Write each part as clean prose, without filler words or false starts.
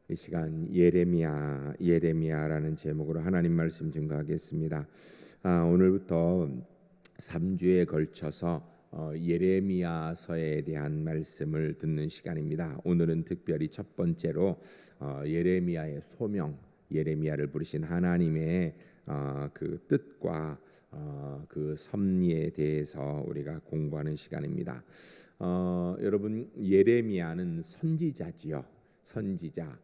이 시간 예레미야라는 제목으로 하나님 말씀 증거하겠습니다. 오늘부터 3주에 걸쳐서 예레미야서에 대한 말씀을 듣는 시간입니다. 오늘은 특별히 첫 번째로 예레미야의 소명, 예레미야를 부르신 하나님의 그 뜻과 그 섭리에 대해서 우리가 공부하는 시간입니다. 여러분, 예레미야는 선지자지요. 선지자.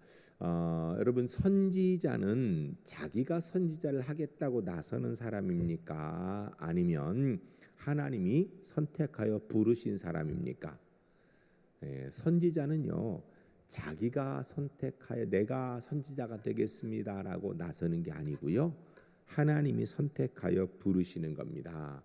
여러분, 선지자는 자기가 선지자를 하겠다고 나서는 사람입니까? 아니면 하나님이 선택하여 부르신 사람입니까? 선지자는요, 자기가 선택하여 내가 선지자가 되겠습니다라고 나서는 게 아니고요, 하나님이 선택하여 부르시는 겁니다.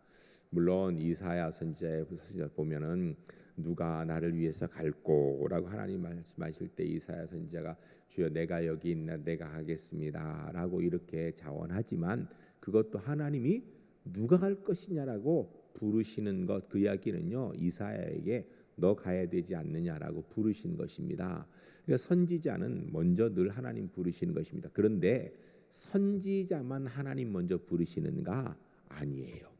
물론 이사야 선지자 보면은 누가 나를 위해서 갈꼬라고 하나님 말씀하실 때 이사야 선지자가 주여 내가 여기 있나 내가 하겠습니다라고 이렇게 자원하지만 그것도 하나님이 누가 갈 것이냐라고 부르시는 것, 그 이야기는요 이사야에게 너 가야 되지 않느냐라고 부르신 것입니다. 그러니까 선지자는 먼저 늘 하나님 부르시는 것입니다. 그런데 선지자만 하나님 먼저 부르시는가? 아니에요.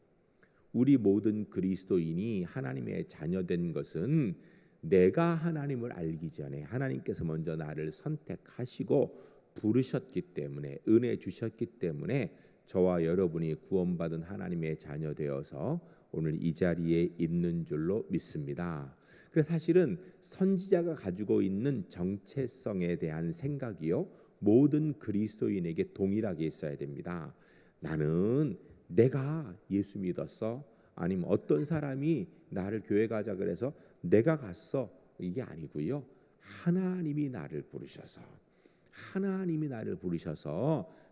우리 모든 그리스도인이 하나님의 자녀된 것은 내가 하나님을 알기 전에 하나님께서 먼저 나를 선택하시고 부르셨기 때문에, 은혜 주셨기 때문에 저와 여러분이 구원받은 하나님의 자녀 되어서 오늘 이 자리에 있는 줄로 믿습니다. 그래서 사실은 선지자가 가지고 있는 정체성에 대한 생각이요, 모든 그리스도인에게 동일하게 있어야 됩니다. 나는 내가 예수 믿었어, 아니면 어떤 사람이 나를 교회 가자 그래서 내가 갔어, 이게 아니고요, 하나님이 나를 부르셔서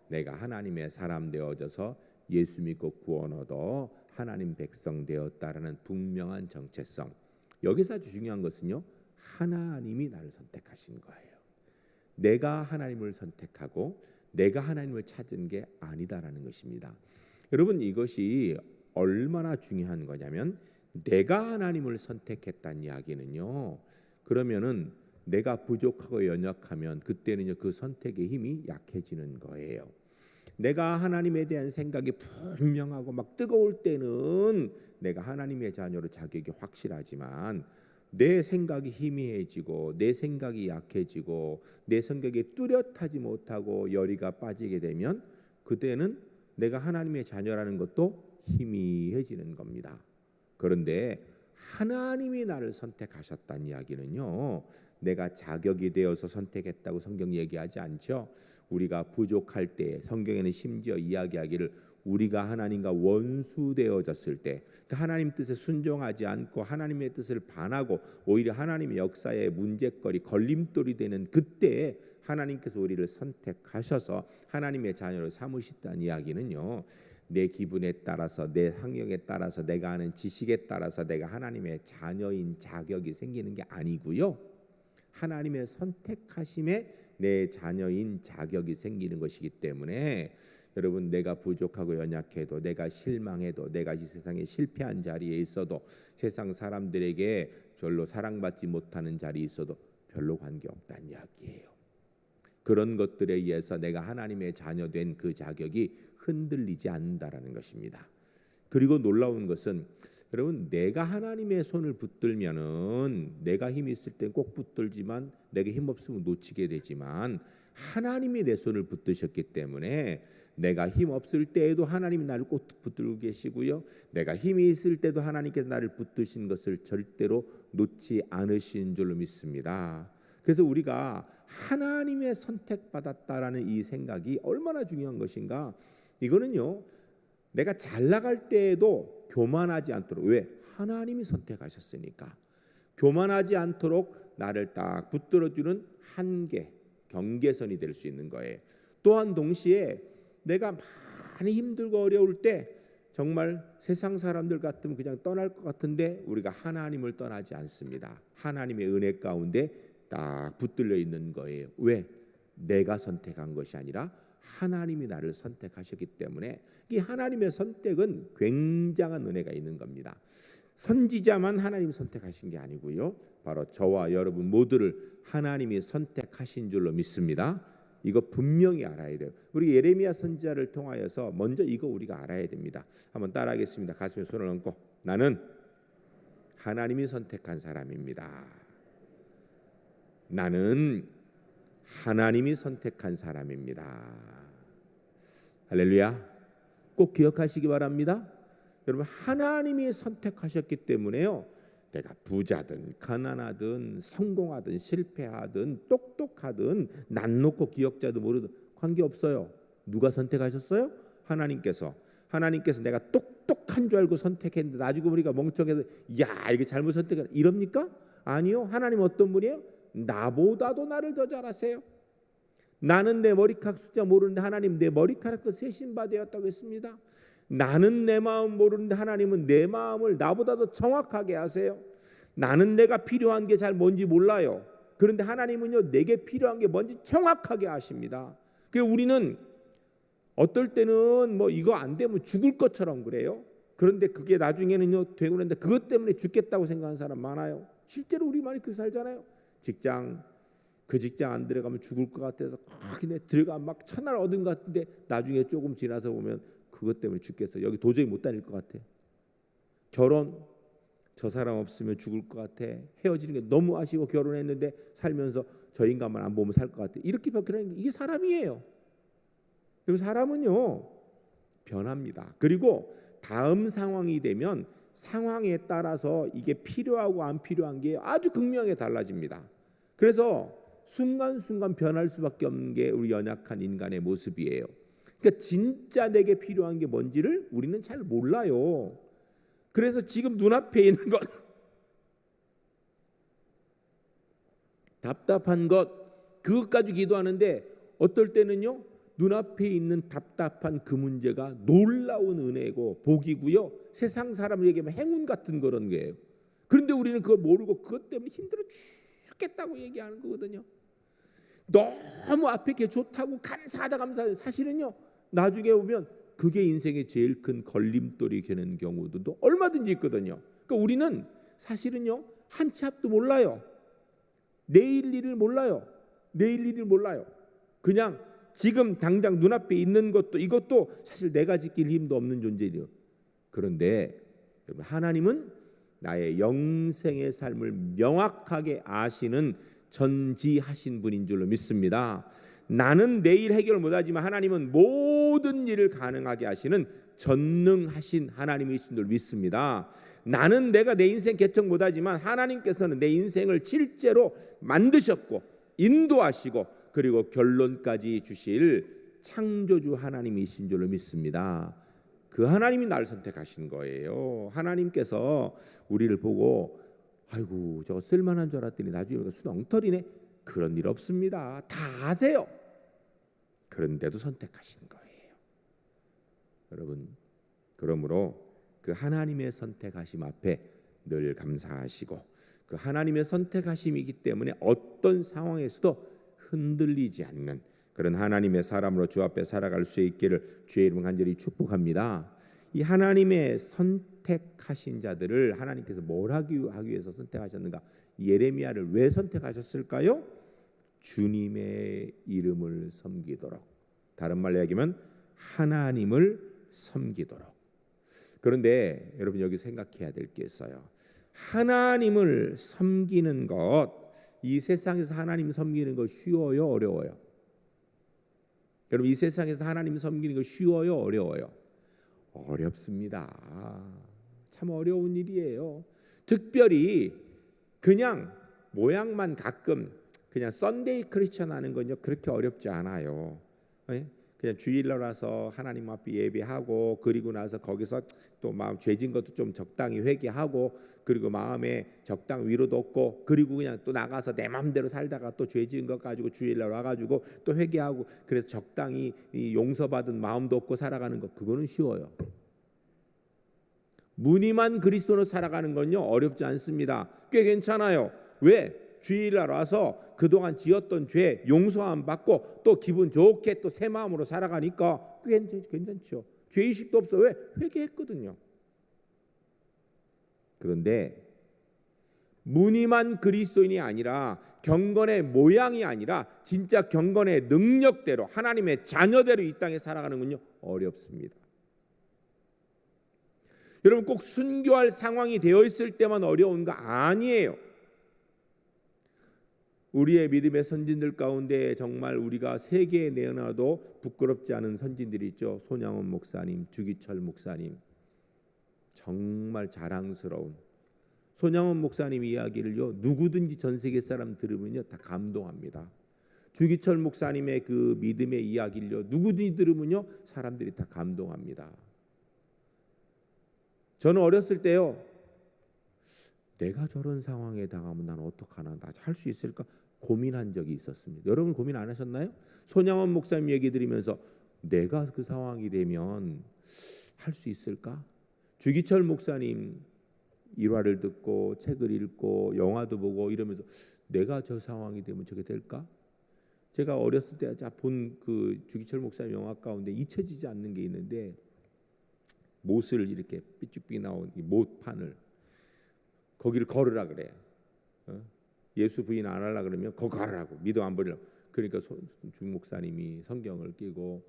내가 하나님의 사람 되어져서 예수 믿고 구원 얻어 하나님 백성 되었다라는 분명한 정체성. 여기서 아주 중요한 것은요, 하나님이 나를 선택하신 거예요. 내가 하나님을 선택하고 내가 하나님을 찾은 게 아니다라는 것입니다. 여러분, 이것이 얼마나 중요한 거냐면, 내가 하나님을 선택했다는 이야기는요, 그러면은 내가 부족하고 연약하면 그때는요 그 선택의 힘이 약해지는 거예요. 내가 하나님에 대한 생각이 분명하고 막 뜨거울 때는 내가 하나님의 자녀로 자격이 확실하지만, 내 생각이 희미해지고 내 생각이 약해지고 내 생각이 뚜렷하지 못하고 열의가 빠지게 되면 그때는 내가 하나님의 자녀라는 것도 희미해지는 겁니다. 그런데 하나님이 나를 선택하셨다는 이야기는요, 내가 자격이 되어서 선택했다고 성경 얘기하지 않죠. 우리가 부족할 때 성경에는 심지어 이야기하기를 우리가 하나님과 원수되어졌을 때, 하나님 뜻에 순종하지 않고 하나님의 뜻을 반하고 오히려 하나님의 역사의 문제거리, 걸림돌이 되는 그때에 하나님께서 우리를 선택하셔서 하나님의 자녀로 삼으셨다는 이야기는요, 내 기분에 따라서, 내 환경에 따라서, 내가 아는 지식에 따라서 내가 하나님의 자녀인 자격이 생기는 게 아니고요, 하나님의 선택하심에 내 자녀인 자격이 생기는 것이기 때문에, 여러분, 내가 부족하고 연약해도, 내가 실망해도, 내가 이 세상에 실패한 자리에 있어도, 세상 사람들에게 별로 사랑받지 못하는 자리에 있어도 별로 관계없다는 이야기예요. 그런 것들에 의해서 내가 하나님의 자녀된 그 자격이 흔들리지 않는다라는 것입니다. 그리고 놀라운 것은, 여러분, 내가 하나님의 손을 붙들면은 내가 힘이 있을 땐 꼭 붙들지만 내가 힘 없으면 놓치게 되지만, 하나님이 내 손을 붙드셨기 때문에 내가 힘 없을 때에도 하나님이 나를 꼭 붙들고 계시고요, 내가 힘이 있을 때도 하나님께서 나를 붙드신 것을 절대로 놓지 않으신 줄로 믿습니다. 그래서 우리가 하나님의 선택받았다라는 이 생각이 얼마나 중요한 것인가. 이거는요, 내가 잘 나갈 때에도 교만하지 않도록, 왜? 하나님이 선택하셨으니까 교만하지 않도록 나를 딱 붙들어주는 한계, 경계선이 될 수 있는 거예요. 또한 동시에 내가 많이 힘들고 어려울 때 정말 세상 사람들 같으면 그냥 떠날 것 같은데 우리가 하나님을 떠나지 않습니다. 하나님의 은혜 가운데 딱 붙들려 있는 거예요. 왜? 내가 선택한 것이 아니라 하나님이 나를 선택하셨기 때문에, 이 하나님의 선택은 굉장한 은혜가 있는 겁니다. 선지자만 하나님 선택하신 게 아니고요. 바로 저와 여러분 모두를 하나님이 선택하신 줄로 믿습니다. 이거 분명히 알아야 돼요. 우리 예레미야 선지자를 통하여서 먼저 이거 우리가 알아야 됩니다. 한번 따라하겠습니다. 가슴에 손을 얹고 나는 하나님이 선택한 사람입니다. 나는 하나님이 선택한 사람입니다. 할렐루야. 꼭 기억하시기 바랍니다. 여러분 하나님이 선택하셨기 때문에요. 내가 부자든 가난하든 성공하든 실패하든 똑똑하든 난 놓고 기억자도 모르든 관계없어요. 누가 선택하셨어요? 하나님께서 내가 똑똑한 줄 알고 선택했는데 나중에 우리가 멍청해서 야 이게 잘못 선택했다 이럽니까? 아니요. 하나님 어떤 분이에요? 나보다도 나를 더 잘 아세요. 나는 내 머리카락 숫자 모르는데 하나님 내 머리카락도 세신 바 되었다고 했습니다. 나는 내 마음 모르는데 하나님은 내 마음을 나보다도 정확하게 아세요. 나는 내가 필요한 게 잘 뭔지 몰라요. 그런데 하나님은요 내게 필요한 게 뭔지 정확하게 아십니다. 그래서 우리는 어떨 때는 뭐 이거 안 되면 죽을 것처럼 그래요. 그런데 그게 나중에는요 되고 그런데 그것 때문에 죽겠다고 생각하는 사람 많아요. 실제로 우리 많이 그렇게 살잖아요. 그 직장 안 들어가면 죽을 것 같아서 거기 들어가 막 천하를 얻은 것 같은데 나중에 조금 지나서 보면 그것 때문에 죽겠어. 여기 도저히 못 다닐 것 같아. 결혼 저 사람 없으면 죽을 것 같아. 헤어지는 게 너무 아쉬워. 결혼했는데 살면서 저 인간만 안 보면 살 것 같아. 이렇게 바뀌는 게 이게 사람이에요. 그리고 사람은요 변합니다. 그리고 다음 상황이 되면 상황에 따라서 이게 필요하고 안 필요한 게 아주 극명하게 달라집니다. 그래서 순간순간 변할 수밖에 없는 게 우리 연약한 인간의 모습이에요. 그러니까 진짜 내게 필요한 게 뭔지를 우리는 잘 몰라요. 그래서 지금 눈앞에 있는 것 답답한 것 그것 가지고 기도하는데 어떨 때는요 눈앞에 있는 답답한 그 문제가 놀라운 은혜고 복이고요. 세상 사람을 얘기하면 행운 같은 그런 거예요. 그런데 우리는 그걸 모르고 그것 때문에 힘들어 죽겠다고 얘기하는 거거든요. 너무 앞에 게 좋다고 감사하다 사실은요 나중에 보면 그게 인생의 제일 큰 걸림돌이 되는 경우도 얼마든지 있거든요. 그러니까 우리는 사실은요 한 치 앞도 몰라요. 내일 일을 몰라요. 그냥 지금 당장 눈앞에 있는 것도 이것도 사실 내가 지킬 힘도 없는 존재예요. 그런데 하나님은 나의 영생의 삶을 명확하게 아시는 전지하신 분인 줄로 믿습니다. 나는 내일 해결 못하지만 하나님은 모든 일을 가능하게 하시는 전능하신 하나님이신 줄 믿습니다. 나는 내가 내 인생 개척 못하지만 하나님께서는 내 인생을 실제로 만드셨고 인도하시고 그리고 결론까지 주실 창조주 하나님이신 줄로 믿습니다. 그 하나님이 나를 선택하신 거예요. 하나님께서 우리를 보고 아이고 저거 쓸만한 줄 알았더니 나중에 수다 엉터리네. 그런 일 없습니다. 다 아세요. 그런데도 선택하신 거예요. 여러분 그러므로 그 하나님의 선택하심 앞에 늘 감사하시고 그 하나님의 선택하심이기 때문에 어떤 상황에서도 흔들리지 않는 그런 하나님의 사람으로 주 앞에 살아갈 수 있기를 주의 이름 간절히 축복합니다. 이 하나님의 선택하신 자들을 하나님께서 뭘 하기 위해서 선택하셨는가? 예레미야를 왜 선택하셨을까요? 주님의 이름을 섬기도록. 다른 말로 얘기하면 하나님을 섬기도록. 그런데 여러분 여기 생각해야 될 게 있어요. 하나님을 섬기는 것, 이 세상에서 하나님 섬기는 거 쉬워요, 어려워요? 여러분 이 세상에서 하나님 섬기는 거 쉬워요, 어려워요? 어렵습니다. 참 어려운 일이에요. 특별히 그냥 모양만 가끔 그냥 썬데이 크리스천 하는 건요 그렇게 어렵지 않아요. 그냥 주일날 와서 하나님 앞에 예배하고 그리고 나서 거기서 또 마음 죄진 것도 좀 적당히 회개하고 그리고 마음에 적당 위로도 얻고 그리고 그냥 또 나가서 내 마음대로 살다가 또 죄진 것 가지고 주일날 와가지고 또 회개하고 그래서 적당히 용서받은 마음도 얻고 살아가는 것 그거는 쉬워요. 무늬만 그리스도로 살아가는 건요 어렵지 않습니다. 꽤 괜찮아요. 왜? 주일날 와서 그동안 지었던 죄 용서함 받고 또 기분 좋게 또 새 마음으로 살아가니까 괜찮죠. 죄의식도 없어. 왜? 회개했거든요. 그런데 무늬만 그리스도인이 아니라 경건의 모양이 아니라 진짜 경건의 능력대로 하나님의 자녀대로 이 땅에 살아가는군요. 어렵습니다. 여러분 꼭 순교할 상황이 되어 있을 때만 어려운 거 아니에요. 우리의 믿음의 선진들 가운데 정말 우리가 세계에 내어놔도 부끄럽지 않은 선진들이 있죠. 손양원 목사님, 주기철 목사님, 정말 자랑스러운 손양원 목사님 이야기를요 누구든지 전 세계 사람 들으면요 다 감동합니다. 주기철 목사님의 그 믿음의 이야기를요 누구든지 들으면요 사람들이 다 감동합니다. 저는 어렸을 때요 내가 저런 상황에 당하면 난 어떡하나, 나 할 수 있을까 고민한 적이 있었습니다. 여러분 고민 안 하셨나요? 손양원 목사님 얘기 들으면서 내가 그 상황이 되면 할 수 있을까? 주기철 목사님 일화를 듣고 책을 읽고 영화도 보고 이러면서 내가 저 상황이 되면 저게 될까? 제가 어렸을 때 본 그 주기철 목사님 영화 가운데 잊혀지지 않는 게 있는데 못을 이렇게 삐죽삐 나온 이 못판을 거기를 걸으라 그래요. 예수 부인 안 하려 그러면 거기 가라고 믿음 안 버리라고. 그러니까 주 목사님이 성경을 끼고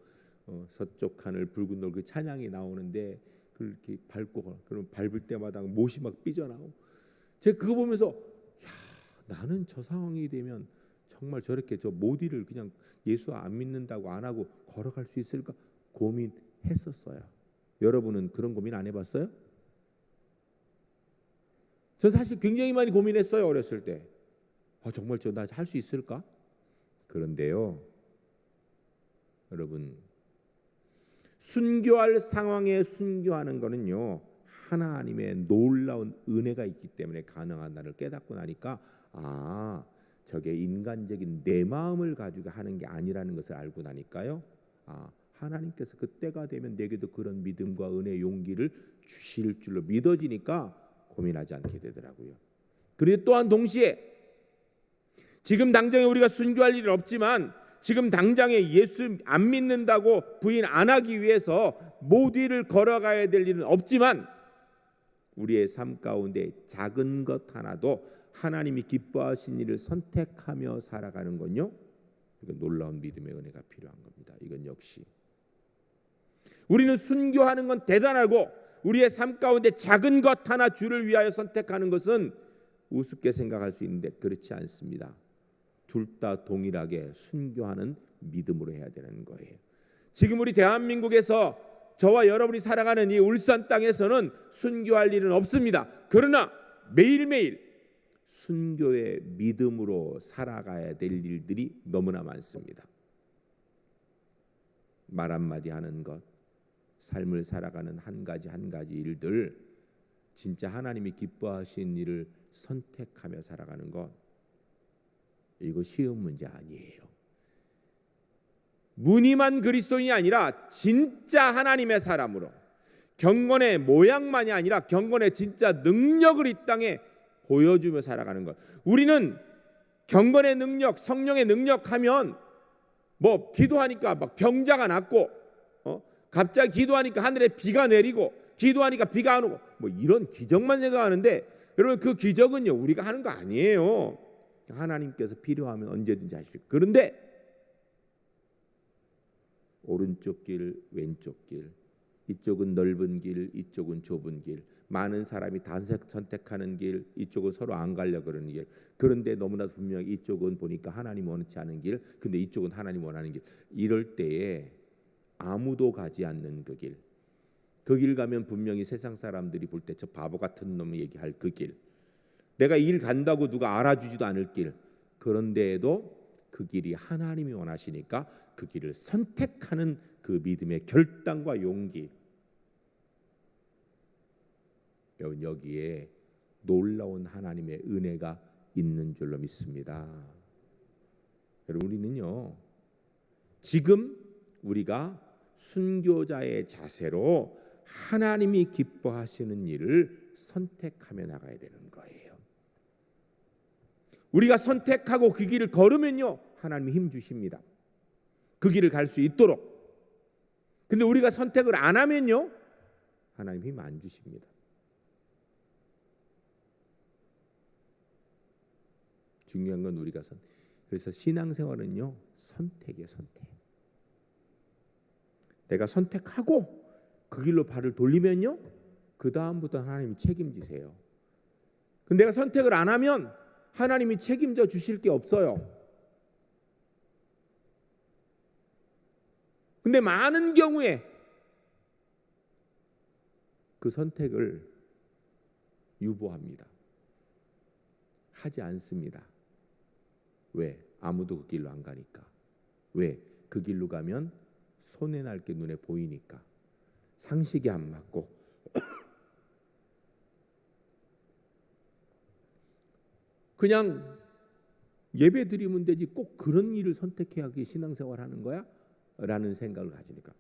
서쪽 하늘 붉은 돌 그 찬양이 나오는데 그렇게 밟고 그럼 밟을 때마다 못이 막 삐져나오고 제가 그거 보면서 야 나는 저 상황이 되면 정말 저렇게 저 모디를 그냥 예수 안 믿는다고 안 하고 걸어갈 수 있을까 고민했었어요. 여러분은 그런 고민 안 해봤어요? 전 사실 굉장히 많이 고민했어요. 어렸을 때 정말 저 나 할 수 있을까? 그런데요 여러분 순교할 상황에 순교하는 거는요 하나님의 놀라운 은혜가 있기 때문에 가능하다를 깨닫고 나니까 저게 인간적인 내 마음을 가지고 하는 게 아니라는 것을 알고 나니까요 하나님께서 그때가 되면 내게도 그런 믿음과 은혜 용기를 주실 줄로 믿어지니까 고민하지 않게 되더라고요. 그리고 또한 동시에 지금 당장에 우리가 순교할 일은 없지만 지금 당장에 예수 안 믿는다고 부인 안 하기 위해서 모디를 걸어가야 될 일은 없지만 우리의 삶 가운데 작은 것 하나도 하나님이 기뻐하신 일을 선택하며 살아가는 건요 이건 놀라운 믿음의 은혜가 필요한 겁니다. 이건 역시 우리는 순교하는 건 대단하고 우리의 삶 가운데 작은 것 하나 주를 위하여 선택하는 것은 우습게 생각할 수 있는데 그렇지 않습니다. 둘 다 동일하게 순교하는 믿음으로 해야 되는 거예요. 지금 우리 대한민국에서 저와 여러분이 살아가는 이 울산 땅에서는 순교할 일은 없습니다. 그러나 매일매일 순교의 믿음으로 살아가야 될 일들이 너무나 많습니다. 말 한마디 하는 것, 삶을 살아가는 한 가지 일들, 진짜 하나님이 기뻐하신 일을 선택하며 살아가는 것, 이거 쉬운 문제 아니에요. 무늬만 그리스도인이 아니라 진짜 하나님의 사람으로 경건의 모양만이 아니라 경건의 진짜 능력을 이 땅에 보여주며 살아가는 것. 우리는 경건의 능력, 성령의 능력하면 뭐 기도하니까 막 병자가 낫고 갑자기 기도하니까 하늘에 비가 내리고 기도하니까 비가 안 오고 뭐 이런 기적만 생각하는데 여러분 그 기적은요 우리가 하는 거 아니에요. 하나님께서 필요하면 언제든지 하실. 그런데 오른쪽 길, 왼쪽 길, 이쪽은 넓은 길, 이쪽은 좁은 길, 많은 사람이 다 선택하는 길, 이쪽은 서로 안 가려고 그러는 길. 그런데 너무나 분명히 이쪽은 보니까 하나님 원치 않은 길, 근데 이쪽은 하나님 원하는 길. 이럴 때에 아무도 가지 않는 그 길, 그 길 가면 분명히 세상 사람들이 볼 때 저 바보 같은 놈 얘기할 그 길, 내가 일 간다고 누가 알아주지도 않을 길, 그런데에도 그 길이 하나님이 원하시니까 그 길을 선택하는 그 믿음의 결단과 용기, 여러분 여기에 놀라운 하나님의 은혜가 있는 줄로 믿습니다. 여러분 우리는요 지금 우리가 순교자의 자세로 하나님이 기뻐하시는 일을 선택하며 나가야 되는 거예요. 우리가 선택하고 그 길을 걸으면요 하나님이 힘 주십니다. 그 길을 갈 수 있도록. 근데 우리가 선택을 안 하면요 하나님 힘 안 주십니다. 중요한 건 우리가 그래서 신앙생활은요, 선택이에요, 선택. 내가 선택하고 그 길로 발을 돌리면요, 그 다음부터 하나님이 책임지세요. 근데 내가 선택을 안 하면 하나님이 책임져 주실 게 없어요. 근데 많은 경우에 그 선택을 유보합니다. 하지 않습니다. 왜? 아무도 그 길로 안 가니까. 왜? 그 길로 가면 손해날 게 눈에 보이니까. 상식이 안 맞고 그냥 예배 드리면 되지 꼭 그런 일을 선택해야 신앙생활 하는 거야? 라는 생각을 가지니까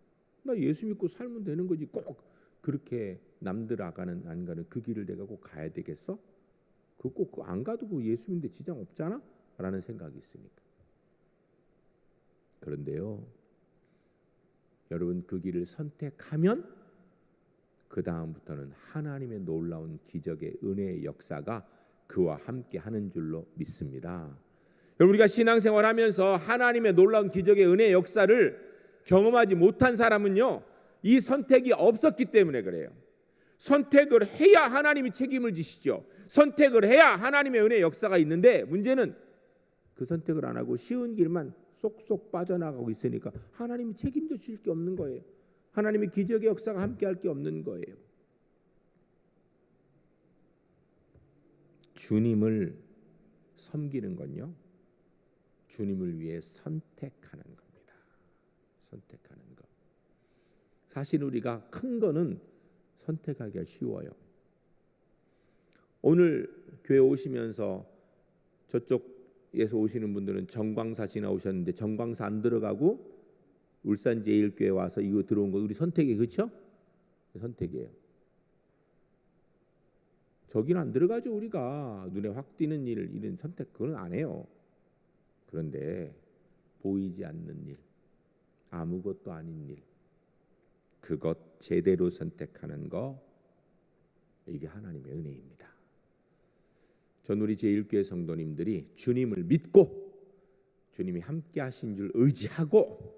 나 예수 믿고 살면 되는 거지 꼭 그렇게 남들 안 가는 그 길을 내가 꼭 가야 되겠어? 그 꼭 안 가도 그 예수 믿는데 지장 없잖아? 라는 생각이 있으니까. 그런데요, 여러분 그 길을 선택하면 그 다음부터는 하나님의 놀라운 기적의 은혜의 역사가 그와 함께 하는 줄로 믿습니다. 여러분 우리가 신앙생활하면서 하나님의 놀라운 기적의 은혜의 역사를 경험하지 못한 사람은요, 이 선택이 없었기 때문에 그래요. 선택을 해야 하나님이 책임을 지시죠. 선택을 해야 하나님의 은혜의 역사가 있는데 문제는 그 선택을 안 하고 쉬운 길만 쏙쏙 빠져나가고 있으니까 하나님이 책임져 주실 게 없는 거예요. 하나님의 기적의 역사가 함께 할 게 없는 거예요. 주님을 섬기는 건요, 주님을 위해 선택하는 겁니다. 선택하는 것. 사실 우리가 큰 거는 선택하기가 쉬워요. 오늘 교회 오시면서 저쪽에서 오시는 분들은 정광사 지나오셨는데 정광사 안 들어가고 울산 제1교회 와서 이거 들어온 거 우리 선택이에요. 그렇죠? 선택이에요. 저기는 안 들어가죠. 우리가 눈에 확 띄는 일, 이런 선택 그건 안 해요. 그런데 보이지 않는 일, 아무것도 아닌 일, 그것 제대로 선택하는 거, 이게 하나님의 은혜입니다. 전 우리 제1교회 성도님들이 주님을 믿고 주님이 함께 하신 줄 의지하고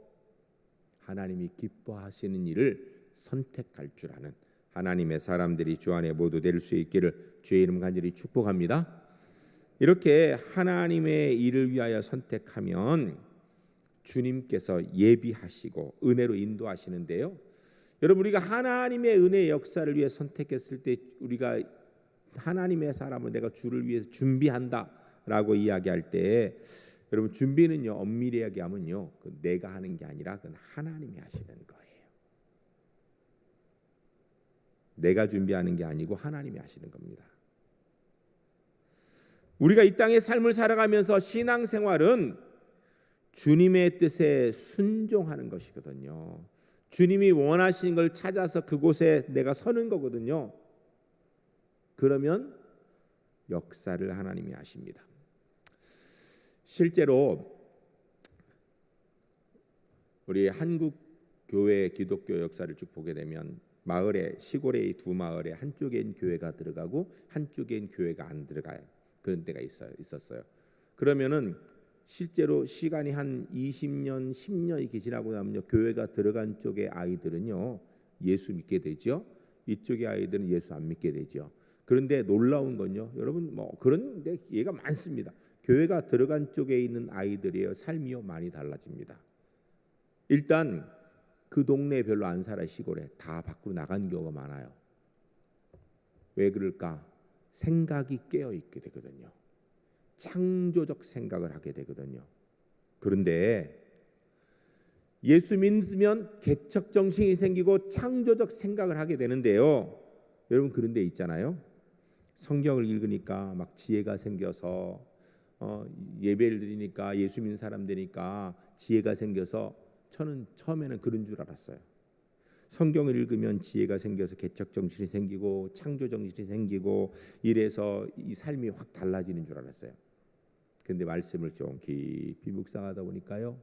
하나님이 기뻐하시는 일을 선택할 줄 아는 하나님의 사람들이 주 안에 모두 될 수 있기를 주의 이름 간절히 축복합니다. 이렇게 하나님의 일을 위하여 선택하면 주님께서 예비하시고 은혜로 인도하시는데요. 여러분 우리가 하나님의 은혜의 역사를 위해 선택했을 때 우리가 하나님의 사람을 내가 주를 위해서 준비한다라고 이야기할 때 여러분 준비는요 엄밀히 얘기하면요 내가 하는 게 아니라 그건 하나님이 하시는 거예요. 내가 준비하는 게 아니고 하나님이 하시는 겁니다. 우리가 이 땅의 삶을 살아가면서 신앙생활은 주님의 뜻에 순종하는 것이거든요. 주님이 원하시는 걸 찾아서 그곳에 내가 서는 거거든요. 그러면 역사를 하나님이 하십니다. 실제로 우리 한국 교회 기독교 역사를 쭉 보게 되면 마을에 시골의 두 마을에 한쪽엔 교회가 들어가고 한쪽엔 교회가 안 들어가요. 그런 때가 있었어요. 그러면은 실제로 시간이 한 20년, 10년 이렇게 지나고 나면요, 교회가 들어간 쪽의 아이들은요 예수 믿게 되죠. 이쪽의 아이들은 예수 안 믿게 되죠. 그런데 놀라운 건요, 여러분 뭐 그런데 예가 많습니다. 교회가 들어간 쪽에 있는 아이들이요 삶이요 많이 달라집니다. 일단 그 동네에 별로 안 살아. 시골에 다 밖으로 나간 경우가 많아요. 왜 그럴까? 생각이 깨어 있게 되거든요. 창조적 생각을 하게 되거든요. 그런데 예수 믿으면 개척 정신이 생기고 창조적 생각을 하게 되는데요. 여러분 그런 데 있잖아요. 성경을 읽으니까 막 지혜가 생겨서 예배를 드리니까 예수 믿는 사람 되니까 지혜가 생겨서 저는 처음에는 그런 줄 알았어요. 성경을 읽으면 지혜가 생겨서 개척 정신이 생기고 창조 정신이 생기고 이래서 이 삶이 확 달라지는 줄 알았어요. 근데 말씀을 좀 깊이 묵상하다 보니까요,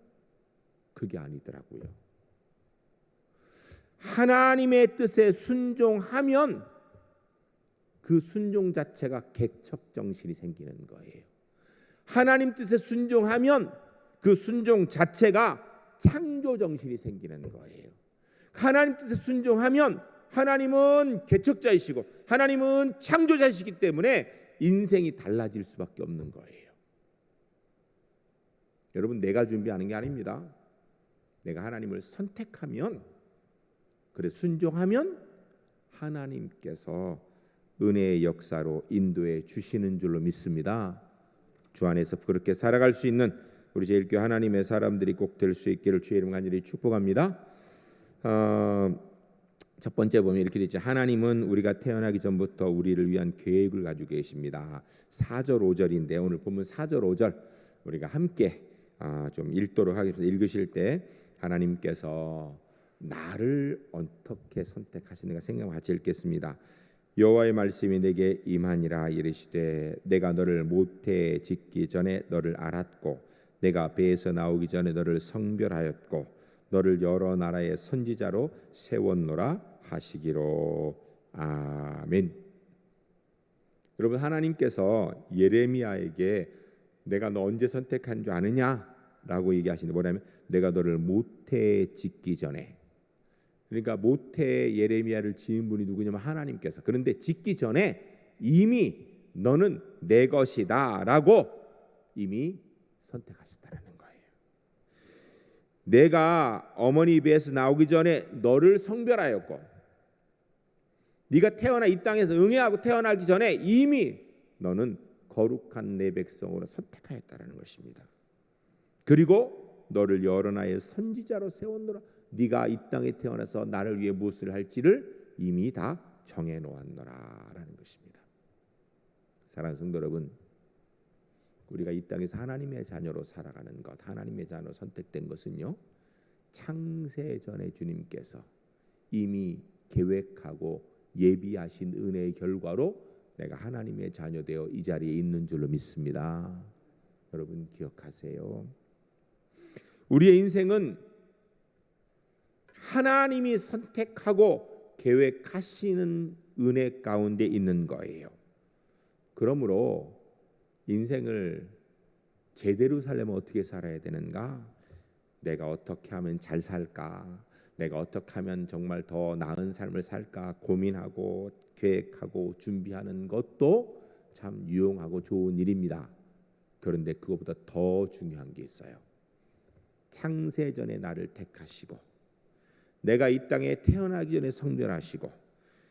그게 아니더라고요. 하나님의 뜻에 순종하면 그 순종 자체가 개척 정신이 생기는 거예요. 하나님 뜻에 순종하면 그 순종 자체가 창조 정신이 생기는 거예요. 하나님 뜻에 순종하면 하나님은 개척자이시고 하나님은 창조자이시기 때문에 인생이 달라질 수밖에 없는 거예요. 여러분, 내가 준비하는 게 아닙니다. 내가 하나님을 선택하면, 그래 순종하면 하나님께서 은혜의 역사로 인도해 주시는 줄로 믿습니다. 주 안에서 그렇게 살아갈 수 있는 우리 제일교회 하나님의 사람들이 꼭 될 수 있기를 주의 이름 간절히 축복합니다. 첫 번째 보면 이렇게 되죠. 하나님은 우리가 태어나기 전부터 우리를 위한 계획을 가지고 계십니다. 4절 5절인데 오늘 보면 4절 5절 우리가 함께 좀 읽도록 하겠습니다. 읽으실 때 하나님께서 나를 어떻게 선택하시는가 생각 같이 읽겠습니다. 여호와의 말씀이 내게 임하니라. 이르시되 내가 너를 모태에 짓기 전에 너를 알았고 내가 배에서 나오기 전에 너를 성별하였고 너를 여러 나라의 선지자로 세웠노라 하시기로. 아멘. 여러분, 하나님께서 예레미야에게 내가 너 언제 선택한 줄 아느냐라고 얘기하시는데 뭐냐면 내가 너를 모태에 짓기 전에. 그러니까 모태에 예레미야를 지은 분이 누구냐면 하나님께서. 그런데 짓기 전에 이미 너는 내 것이다라고 이미 선택하셨다는 거예요. 내가 어머니 배에서 나오기 전에 너를 성별하였고 네가 태어나 이 땅에서 응애하고 태어나기 전에 이미 너는 거룩한 내 백성으로 선택하였다는 것입니다. 그리고 너를 여러 나라의 선지자로 세웠노라. 네가 이 땅에 태어나서 나를 위해 무엇을 할지를 이미 다 정해 놓았노라라는 것입니다. 사랑하는 성도 여러분, 우리가 이 땅에서 하나님의 자녀로 살아가는 것, 하나님의 자녀로 선택된 것은요, 창세전에 주님께서 이미 계획하고 예비하신 은혜의 결과로 내가 하나님의 자녀 되어 이 자리에 있는 줄로 믿습니다. 여러분 기억하세요. 우리의 인생은 하나님이 선택하고 계획하시는 은혜 가운데 있는 거예요. 그러므로 인생을 제대로 살려면 어떻게 살아야 되는가? 내가 어떻게 하면 잘 살까? 내가 어떻게 하면 정말 더 나은 삶을 살까? 고민하고 계획하고 준비하는 것도 참 유용하고 좋은 일입니다. 그런데 그것보다 더 중요한 게 있어요. 창세전에 나를 택하시고 내가 이 땅에 태어나기 전에 성별하시고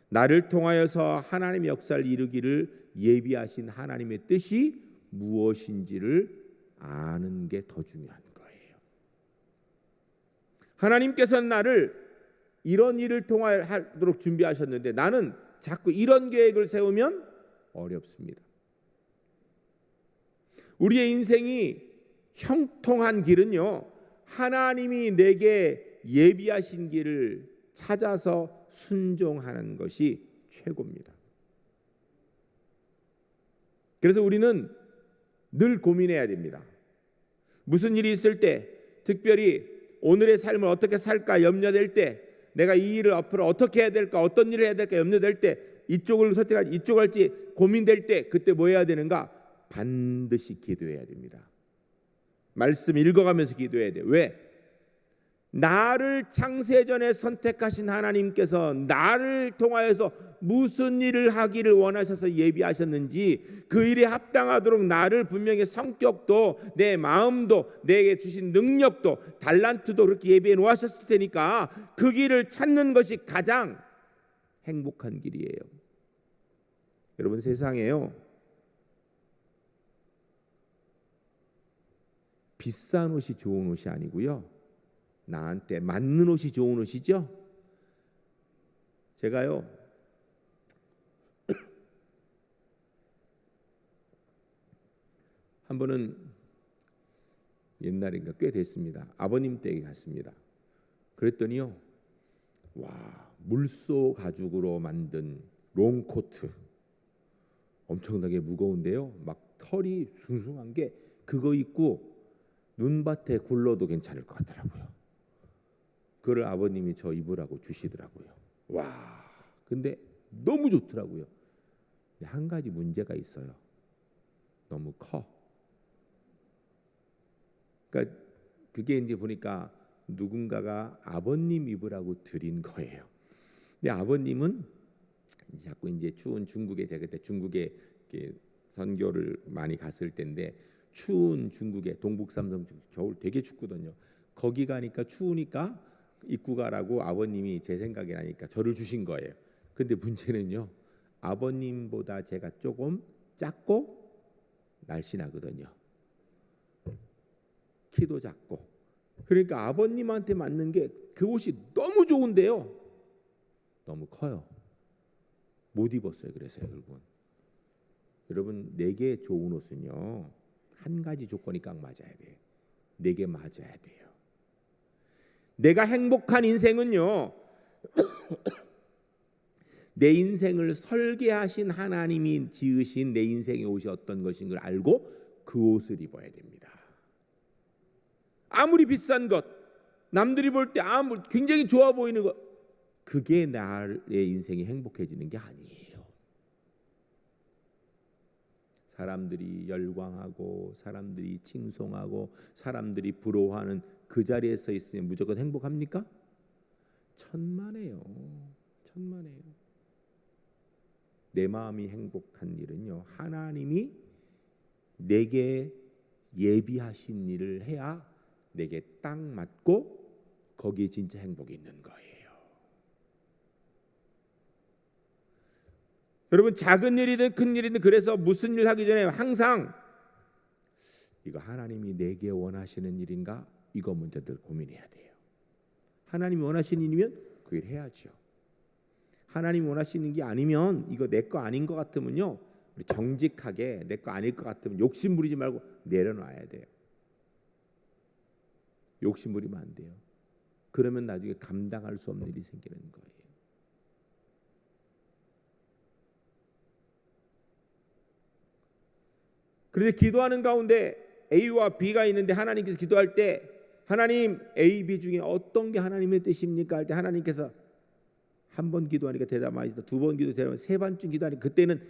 나를 통하여서 하나님의 역사를 이루기를 예비하신 하나님의 뜻이 무엇인지를 아는 게 더 중요한 거예요. 하나님께서는 나를 이런 일을 통하도록 준비하셨는데 나는 자꾸 이런 계획을 세우면 어렵습니다. 우리의 인생이 형통한 길은요, 하나님이 내게 예비하신 길을 찾아서 순종하는 것이 최고입니다. 그래서 우리는 늘 고민해야 됩니다. 무슨 일이 있을 때, 특별히 오늘의 삶을 어떻게 살까 염려될 때, 내가 이 일을 앞으로 어떻게 해야 될까, 어떤 일을 해야 될까 염려될 때, 이쪽을 선택할지 이쪽을 할지 고민될 때, 그때 뭐 해야 되는가? 반드시 기도해야 됩니다. 말씀 읽어가면서 기도해야 돼요. 왜? 나를 창세전에 선택하신 하나님께서 나를 통하여서 무슨 일을 하기를 원하셔서 예비하셨는지 그 일에 합당하도록 나를 분명히 성격도 내 마음도 내게 주신 능력도 달란트도 그렇게 예비해 놓으셨을 테니까 그 길을 찾는 것이 가장 행복한 길이에요. 여러분, 세상에요, 비싼 옷이 좋은 옷이 아니고요, 나한테 맞는 옷이 좋은 옷이죠. 제가요 한 번은 옛날인가 꽤 됐습니다. 아버님 댁에 갔습니다. 그랬더니요, 와, 물소 가죽으로 만든 롱코트 엄청나게 무거운데요, 막 털이 숭숭한 게 그거 입고 눈밭에 굴러도 괜찮을 것 같더라고요. 그걸 아버님이 저 입으라고 주시더라고요. 와, 근데 너무 좋더라고요. 근데 한 가지 문제가 있어요. 너무 커. 그러니까 그게 이제 보니까 누군가가 아버님 입으라고 드린 거예요. 근데 아버님은 자꾸 이제 추운 중국에, 제가 그때 중국에 이렇게 선교를 많이 갔을 때인데, 추운 중국에 동북삼성 겨울 되게 춥거든요. 거기 가니까 추우니까 입고 가라고 아버님이 제 생각이 나니까 저를 주신 거예요. 근데 문제는요, 아버님보다 제가 조금 작고 날씬하거든요. 키도 작고. 그러니까 아버님한테 맞는 게 그 옷이 너무 좋은데요, 너무 커요. 못 입었어요. 그래서요, 여러분, 내게 좋은 옷은요, 한 가지 조건이 딱 맞아야 돼요. 내게 맞아야 돼요. 내가 행복한 인생은요, 내 인생을 설계하신 하나님이 지으신 내 인생의 옷이 어떤 것인 걸 알고 그 옷을 입어야 됩니다. 아무리 비싼 것, 남들이 볼 때 아무리 굉장히 좋아 보이는 것, 그게 나의 인생이 행복해지는 게 아니에요. 사람들이 열광하고 사람들이 칭송하고 사람들이 부러워하는 그 자리에 서 있으면 무조건 행복합니까? 천만에요. 천만에요. 내 마음이 행복한 일은요, 하나님이 내게 예비하신 일을 해야 내게 딱 맞고 거기에 진짜 행복이 있는 거예요. 여러분, 작은 일이든 큰 일이든, 그래서 무슨 일 하기 전에 항상 이거 하나님이 내게 원하시는 일인가, 이거 먼저 늘 고민해야 돼요. 하나님이 원하시는 일이면 그 일 해야죠. 하나님이 원하시는 게 아니면, 이거 내 거 아닌 것 같으면요, 우리 정직하게 내 거 아닐 것 같으면 욕심 부리지 말고 내려놔야 돼요. 욕심 부리면 안 돼요. 그러면 나중에 감당할 수 없는 일이 생기는 거예요. 그런데 기도하는 가운데 A와 B가 있는데, 하나님께서 기도할 때 하나님, A, B 중에 어떤 게 하나님의 뜻입니까? 할 때 하나님께서 한 번 기도하니까 대답 안 하시다, 두 번 기도 대답, 세 번쯤 기도하니까 그때는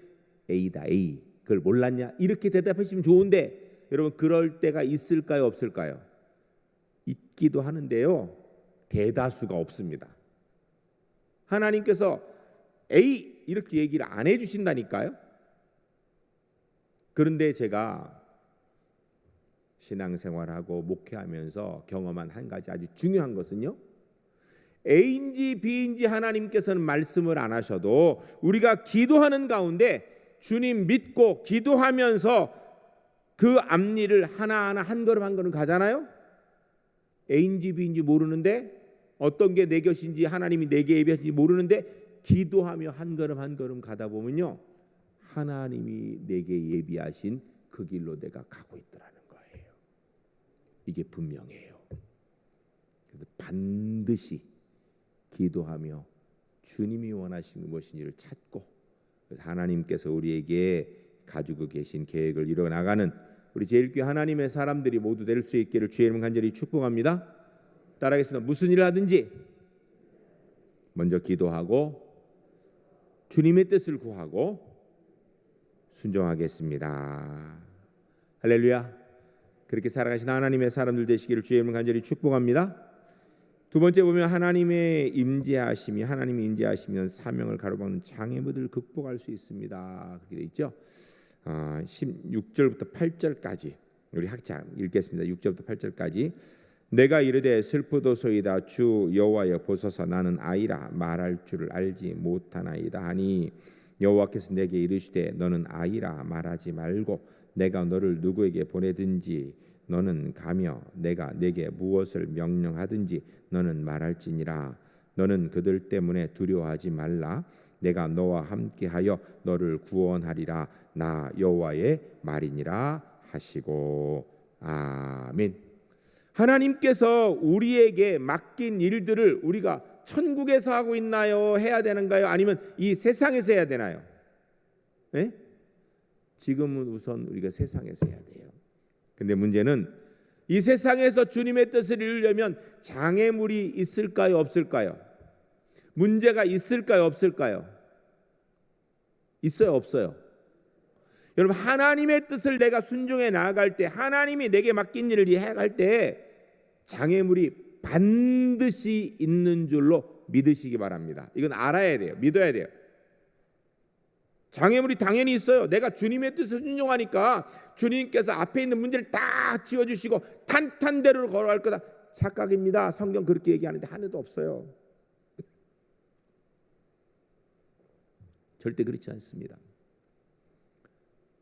A다, A. 그걸 몰랐냐? 이렇게 대답하시면 좋은데, 여러분, 그럴 때가 있을까요, 없을까요? 있기도 하는데요, 대다수가 없습니다. 하나님께서 A 이렇게 얘기를 안 해주신다니까요. 그런데 제가 신앙생활하고 목회하면서 경험한 한 가지 아주 중요한 것은요, A인지 B인지 하나님께서는 말씀을 안 하셔도 우리가 기도하는 가운데 주님 믿고 기도하면서 그 앞일을 하나하나 한 걸음 한 걸음 가잖아요. A인지 B인지 모르는데, 어떤 게 내 것인지 하나님이 내게 예비하신지 모르는데, 기도하며 한 걸음 한 걸음 가다 보면요, 하나님이 내게 예비하신 그 길로 내가 가고 있더라는 거예요. 이게 분명해요. 그래서 반드시 기도하며 주님이 원하시는 무엇인지를 찾고, 그래서 하나님께서 우리에게 가지고 계신 계획을 이뤄 나가는 우리 제일교회 하나님의 사람들이 모두 될 수 있기를 주의 이름 간절히 축복합니다. 따라하겠습니다. 무슨 일을 하든지 먼저 기도하고 주님의 뜻을 구하고 순종하겠습니다. 할렐루야. 그렇게 살아가신 하나님의 사람들 되시기를 주의 이름 간절히 축복합니다. 두 번째 보면 하나님의 임재하심이, 하나님이 임재하시면 사명을 가로막는 장애물들을 극복할 수 있습니다. 그렇게 돼 있죠. 16절부터 8절까지 우리 학자 읽겠습니다. 6절부터 8절까지. 내가 이르되 슬프도소이다. 주 여호와여 보소서, 나는 아이라 말할 줄을 알지 못하나이다 하니, 여호와께서 내게 이르시되 너는 아이라 말하지 말고 내가 너를 누구에게 보내든지 너는 가며 내가 내게 무엇을 명령하든지 너는 말할지니라. 너는 그들 때문에 두려워하지 말라. 내가 너와 함께하여 너를 구원하리라. 나 여호와의 말이니라 하시고. 아멘. 하나님께서 우리에게 맡긴 일들을 우리가 천국에서 하고 있나요? 해야 되는가요? 아니면 이 세상에서 해야 되나요? 네? 지금은 우선 우리가 세상에서 해야 돼요. 근데 문제는 이 세상에서 주님의 뜻을 이루려면 장애물이 있을까요, 없을까요? 문제가 있을까요, 없을까요? 있어요, 없어요? 여러분, 하나님의 뜻을 내가 순종해 나아갈 때, 하나님이 내게 맡긴 일을 해갈 때 장애물이 반드시 있는 줄로 믿으시기 바랍니다. 이건 알아야 돼요. 믿어야 돼요. 장애물이 당연히 있어요. 내가 주님의 뜻을 순종하니까 주님께서 앞에 있는 문제를 다 지워주시고 탄탄대로 걸어갈 거다. 착각입니다. 성경 그렇게 얘기하는데 하나도 없어요. 절대 그렇지 않습니다.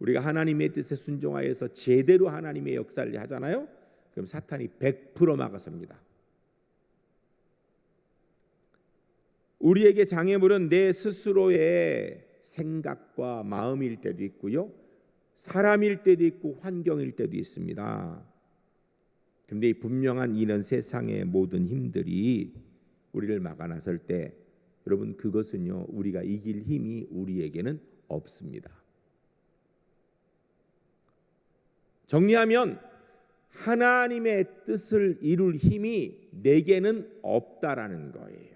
우리가 하나님의 뜻에 순종하여서 제대로 하나님의 역사를 하잖아요. 그럼 사탄이 100% 막아섭니다. 우리에게 장애물은 내 스스로의 생각과 마음일 때도 있고요, 사람일 때도 있고 환경일 때도 있습니다. 그런데 이 분명한 이런 세상의 모든 힘들이 우리를 막아 나설 때 여러분, 그것은요, 우리가 이길 힘이 우리에게는 없습니다. 정리하면 하나님의 뜻을 이룰 힘이 내게는 없다라는 거예요.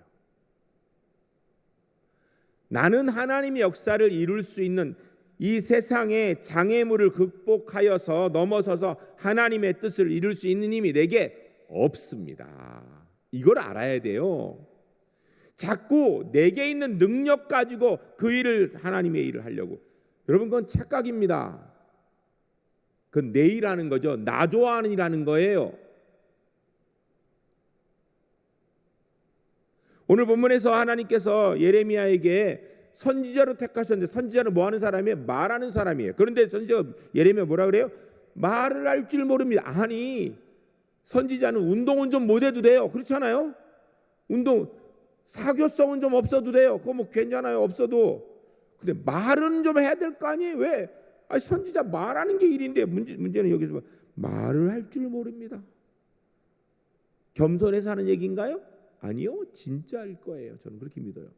나는 하나님의 역사를 이룰 수 있는 이 세상의 장애물을 극복하여서 넘어서서 하나님의 뜻을 이룰 수 있는 힘이 내게 없습니다. 이걸 알아야 돼요. 자꾸 내게 있는 능력 가지고 그 일을, 하나님의 일을 하려고, 여러분, 그건 착각입니다. 그건 내 일하는 거죠. 나 좋아하는 일하는 거예요. 오늘 본문에서 하나님께서 예레미야에게 선지자로 택하셨는데, 선지자는 뭐 하는 사람이에요? 말하는 사람이에요. 그런데 선지자 예레미야 뭐라 그래요? 말을 할 줄 모릅니다. 아니, 선지자는 운동은 좀 못해도 돼요. 그렇잖아요. 운동, 사교성은 좀 없어도 돼요. 그거 뭐 괜찮아요, 없어도. 근데 말은 좀 해야 될 거 아니에요. 왜? 아니, 선지자 말하는 게 일인데, 문제는 여기서 말을 할 줄 모릅니다. 겸손해서 하는 얘기인가요? 아니요, 진짜일 거예요. 저는 그렇게 믿어요.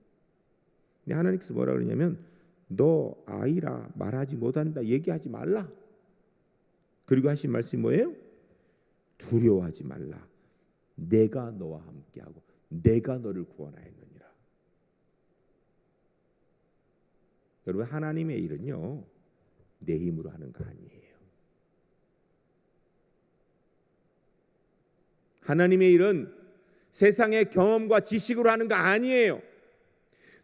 근데 하나님께서 뭐라 그러냐면, 너 아이라 말하지 못한다, 얘기하지 말라. 그리고 하신 말씀이 뭐예요? 두려워하지 말라. 내가 너와 함께하고 내가 너를 구원하였느니라. 여러분, 하나님의 일은요, 내 힘으로 하는 거 아니에요. 하나님의 일은 세상의 경험과 지식으로 하는 거 아니에요.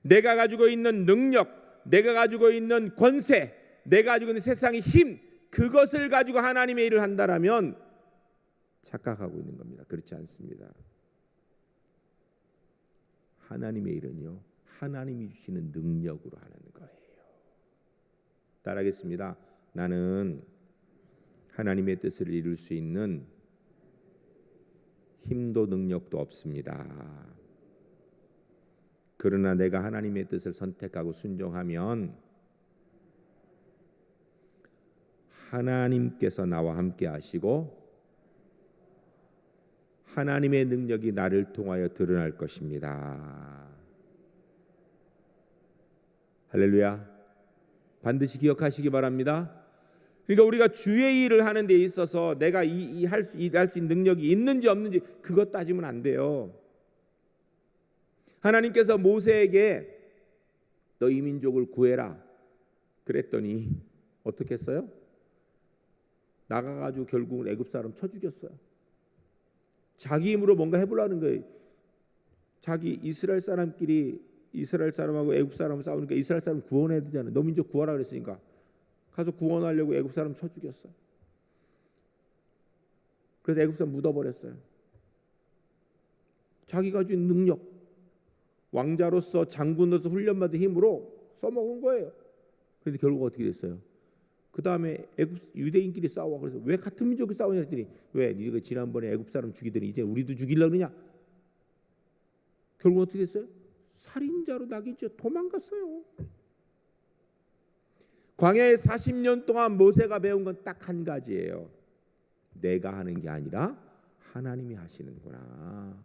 내가 가지고 있는 능력, 내가 가지고 있는 권세, 내가 가지고 있는 세상의 힘, 그것을 가지고 하나님의 일을 한다라면 착각하고 있는 겁니다. 그렇지 않습니다. 하나님의 일은요, 하나님이 주시는 능력으로 하는 거예요. 따라하겠습니다. 나는 하나님의 뜻을 이룰 수 있는 힘도 능력도 없습니다. 그러나 내가 하나님의 뜻을 선택하고 순종하면 하나님께서 나와 함께 하시고 하나님의 능력이 나를 통하여 드러날 것입니다. 할렐루야. 반드시 기억하시기 바랍니다. 그러니까 우리가 주의 일을 하는 데 있어서 내가 일할 수 있는 능력이 있는지 없는지 그것 따지면 안 돼요. 하나님께서 모세에게 너 이 민족을 구해라 그랬더니 어떻게 했어요? 나가가지고 결국은 애굽 사람 쳐 죽였어요. 자기 힘으로 뭔가 해보려는 거예요. 자기 이스라엘 사람끼리 이스라엘 사람하고 애굽 사람 싸우니까 이스라엘 사람 구원해야 되잖아요. 너 민족 구하라 그랬으니까 가서 구원하려고 애굽 사람 쳐 죽였어요. 그래서 애굽 사람 묻어버렸어요. 자기가 가진 능력, 왕자로서 장군으로서 훈련받은 힘으로 써먹은 거예요. 그런데 결국 어떻게 됐어요? 그 다음에 유대인끼리 싸워. 그래서 왜 같은 민족이 싸우냐 했더니 왜 네가 지난번에 애굽 사람 죽이더니 이제 우리도 죽이려고 그러냐? 결국 어떻게 됐어요? 살인자로 낙인죄 도망갔어요. 광야에 40년 동안 모세가 배운 건 딱 한 가지예요. 내가 하는 게 아니라 하나님이 하시는구나.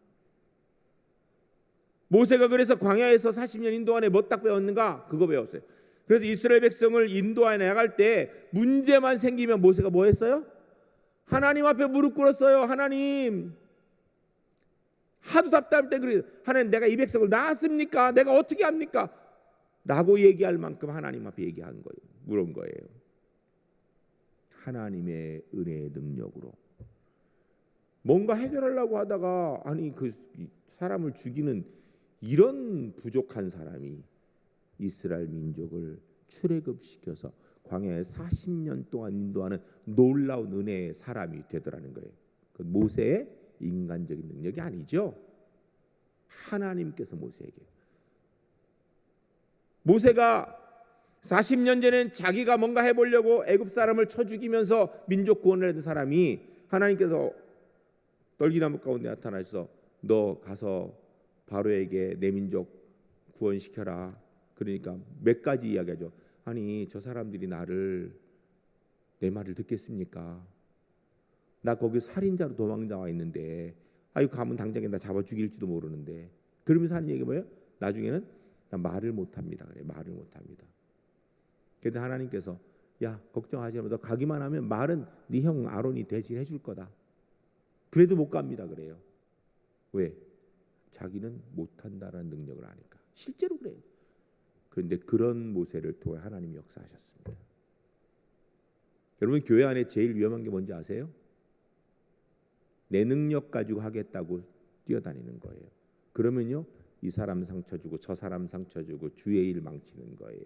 모세가 그래서 광야에서 40년 인도 안에 뭐 딱 배웠는가? 그거 배웠어요. 그래서 이스라엘 백성을 인도해 나갈 때 문제만 생기면 모세가 뭐 했어요? 하나님 앞에 무릎 꿇었어요. 하나님, 하도 답답할 때 그래요. 하나님, 내가 이 백성을 낳았습니까? 내가 어떻게 합니까? 라고 얘기할 만큼 하나님 앞에 얘기한 거예요. 물은 거예요. 하나님의 은혜의 능력으로 뭔가 해결하려고 하다가 아니 그 사람을 죽이는 이런 부족한 사람이 이스라엘 민족을 출애굽시켜서 광야에 40년 동안 인도하는 놀라운 은혜의 사람이 되더라는 거예요. 그 모세의 인간적인 능력이 아니죠. 하나님께서 모세가 40년 전엔 자기가 뭔가 해보려고 애굽 사람을 쳐 죽이면서 민족 구원을 했던 사람이 하나님께서 떨기나무 가운데 나타나서 너 가서 바로에게 내 민족 구원시켜라. 그러니까 몇 가지 이야기하죠. 아니 저 사람들이 내 말을 듣겠습니까? 나 거기 살인자로 도망나와 있는데 아유 가면 당장에 나 잡아 죽일지도 모르는데 그러면서 하는 얘기가 뭐예요? 나중에는 나 말을 못합니다. 그래 말을 못합니다. 그런데 하나님께서 야 걱정하지 마. 너 가기만 하면 말은 네 형 아론이 대신해 줄 거다. 그래도 못 갑니다. 그래요. 왜? 자기는 못한다라는 능력을 아니까. 실제로 그래요. 그런데 그런 모세를 통해 하나님이 역사하셨습니다. 여러분 교회 안에 제일 위험한 게 뭔지 아세요? 내 능력 가지고 하겠다고 뛰어다니는 거예요. 그러면요 이 사람 상처 주고 저 사람 상처 주고 주의 일 망치는 거예요.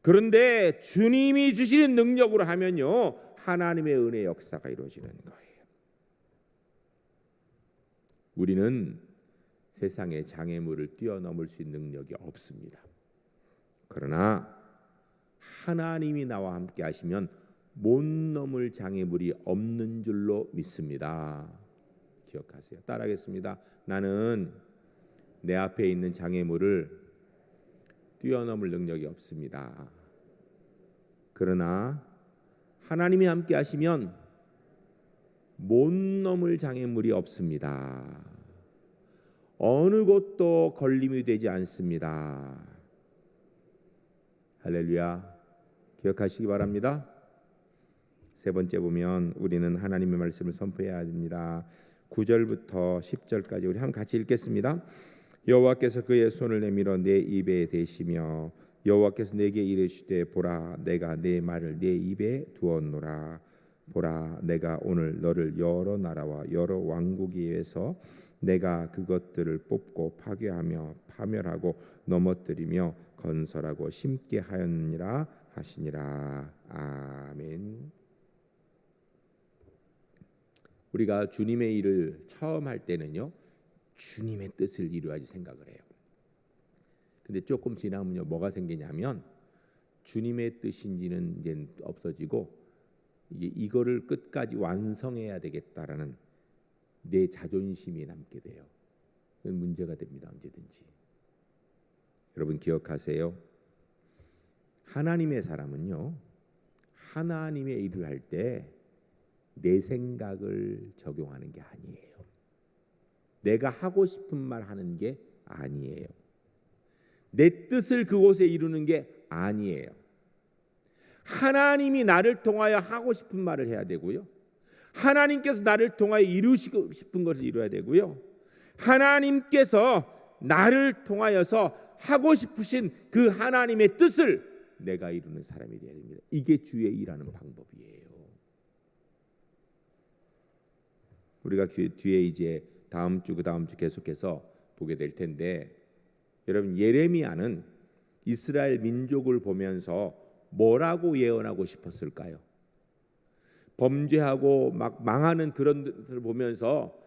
그런데 주님이 주시는 능력으로 하면요 하나님의 은혜 역사가 이루어지는 거예요. 우리는 세상의 장애물을 뛰어넘을 수 있는 능력이 없습니다. 그러나 하나님이 나와 함께 하시면 못 넘을 장애물이 없는 줄로 믿습니다. 기억하세요. 따라하겠습니다. 나는 내 앞에 있는 장애물을 뛰어넘을 능력이 없습니다. 그러나 하나님이 함께 하시면 못 넘을 장애물이 없습니다. 어느 곳도 걸림이 되지 않습니다. 할렐루야. 기억하시기 바랍니다. 세 번째 보면 우리는 하나님의 말씀을 선포해야 합니다. 9절부터 10절까지 우리 한번 같이 읽겠습니다. 여호와께서 그의 손을 내밀어 내 입에 대시며 여호와께서 내게 이르시되 보라 내가 내 말을 내 입에 두었노라. 보라 내가 오늘 너를 여러 나라와 여러 왕국 위에서 내가 그것들을 뽑고 파괴하며 파멸하고 넘어뜨리며 건설하고 심게 하였느니라 하시니라. 아멘. 우리가 주님의 일을 처음 할 때는요 주님의 뜻을 이루어야지 생각을 해요. 근데 조금 지나면요 뭐가 생기냐면 주님의 뜻인지는 이제 없어지고 이거를 끝까지 완성해야 되겠다라는 내 자존심이 남게 돼요. 그건 문제가 됩니다. 언제든지. 여러분 기억하세요. 하나님의 사람은요 하나님의 일을 할 때 내 생각을 적용하는 게 아니에요. 내가 하고 싶은 말 하는 게 아니에요. 내 뜻을 그곳에 이루는 게 아니에요. 하나님이 나를 통하여 하고 싶은 말을 해야 되고요. 하나님께서 나를 통하여 이루시고 싶은 것을 이루어야 되고요. 하나님께서 나를 통하여서 하고 싶으신 그 하나님의 뜻을 내가 이루는 사람이 되어야 됩니다. 이게 주의 일하는 방법이에요. 우리가 뒤에 이제 다음 주 그다음 주 계속해서 보게 될 텐데 여러분 예레미야는 이스라엘 민족을 보면서 뭐라고 예언하고 싶었을까요? 범죄하고 막 망하는 그런 것을 보면서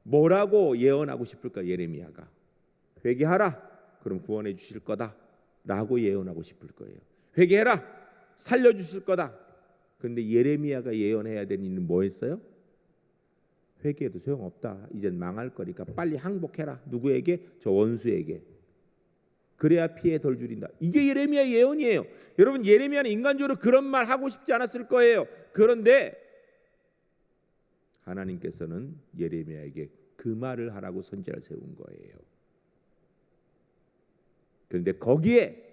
뭐라고 예언하고 싶을까? 예레미야가 회개하라 그럼 구원해 주실 거다라고 예언하고 싶을 거예요. 회개해라 살려 주실 거다. 그런데 예레미야가 예언해야 되는 일은 뭐였어요? 회개해도 소용없다. 이젠 망할 거니까 빨리 항복해라. 누구에게? 저 원수에게. 그래야 피해 덜 줄인다. 이게 예레미야의 예언이에요. 여러분 예레미야는 인간적으로 그런 말 하고 싶지 않았을 거예요. 그런데 하나님께서는 예레미야에게 그 말을 하라고 선지자를 세운 거예요. 그런데 거기에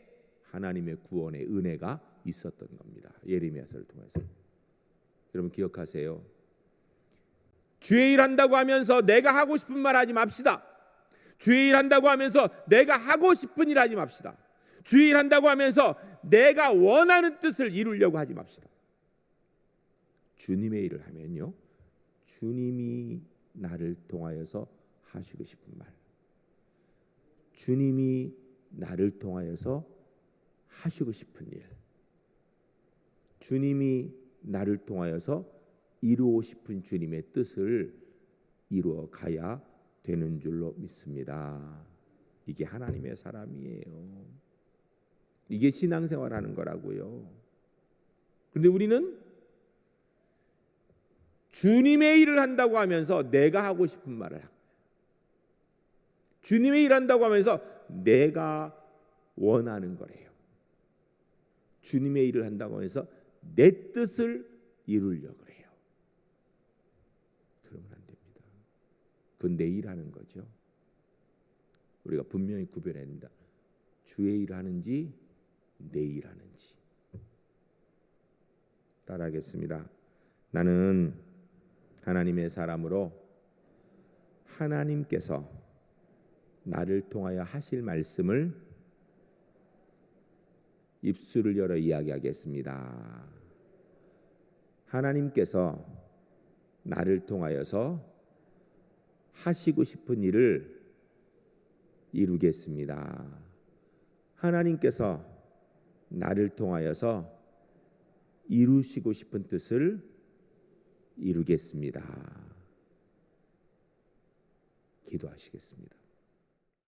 하나님의 구원의 은혜가 있었던 겁니다. 예레미야서를 통해서. 여러분 기억하세요. 주의 일 한다고 하면서 내가 하고 싶은 말 하지 맙시다. 주의 일 한다고 하면서 내가 하고 싶은 일 하지 맙시다. 주의 일 한다고 하면서 내가 원하는 뜻을 이루려고 하지 맙시다. 주님의 일을 하면요, 주님이 나를 통하여서 하시고 싶은 말, 주님이 나를 통하여서 하시고 싶은 일, 주님이 나를 통하여서 이루고 싶은 주님의 뜻을 이루어 가야 되는 줄로 믿습니다. 이게 하나님의 사람이에요. 이게 신앙생활하는 거라고요. 그런데 우리는 주님의 일을 한다고 하면서 내가 하고 싶은 말을 하고, 주님의 일을 한다고 하면서 내가 원하는 거래요. 주님의 일을 한다고 하면서 내 뜻을 이루려고 해요. 그러면 안 됩니다. 그건 내 일하는 거죠. 우리가 분명히 구별해야 됩니다. 주의 일하는지 내 일하는지. 따라하겠습니다. 나는 하나님의 사람으로 하나님께서 나를 통하여 하실 말씀을 입술을 열어 이야기하겠습니다. 하나님께서 나를 통하여서 하시고 싶은 일을 이루겠습니다. 하나님께서 나를 통하여서 이루시고 싶은 뜻을 이루겠습니다. 기도하시겠습니다.